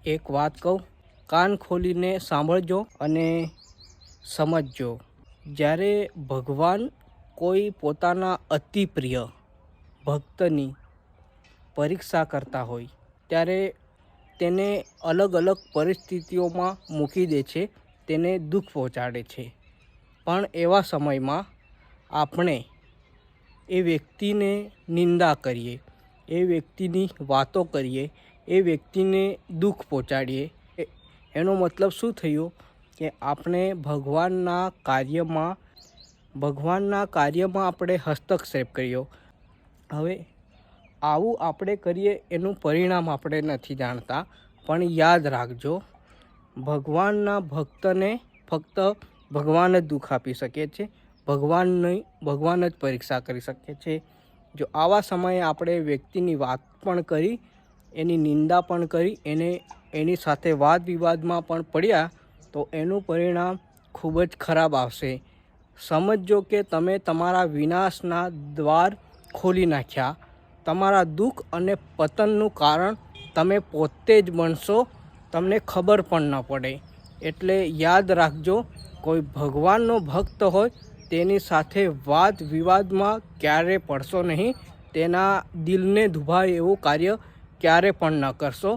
એક વાત કહું, કાન ખોલીને સાંભળજો અને સમજજો. જ્યારે ભગવાન કોઈ પોતાના અતિ પ્રિય ભક્તની પરીક્ષા કરતા હોય ત્યારે તેને અલગ અલગ પરિસ્થિતિઓમાં મૂકી દે છે, તેને દુઃખ પહોંચાડે છે. પણ એવા સમયમાં આપણે એ વ્યક્તિને નિંદા કરીએ, એ વ્યક્તિની વાતો કરીએ, એ વ્યક્તિને દુઃખ પહોંચાડીએ, એનો મતલબ શું થયો કે આપણે ભગવાનના કાર્યમાં આપણે હસ્તક્ષેપ કર્યો. હવે આવું આપણે કરીએ એનું પરિણામ આપણે નથી જાણતા, પણ યાદ રાખજો, ભગવાનના ભક્તને ફક્ત ભગવાન જ દુઃખ આપી શકે છે, ભગવાન જ પરીક્ષા કરી શકે છે. જો આવા સમયે આપણે વ્યક્તિની વાત પણ કરી, એની નિંદા પણ કરી, એની સાથે વાદ વિવાદમાં પણ પડ્યા તો એનું પરિણામ ખૂબ જ ખરાબ આવશે. સમજો કે તમે તમારા વિનાશના દ્વાર ખોલી નાખ્યા. તમારા દુઃખ અને પતનનું કારણ તમે પોતે જ બનશો, તમને ખબર પણ ન પડે. એટલે યાદ રાખજો, કોઈ ભગવાનનો ભક્ત હોય તેની સાથે વાદ વિવાદમાં ક્યારે પડશો નહીં, તેના દિલને દુભાય એવું કાર્ય ક્યારે પણ ન કરશો.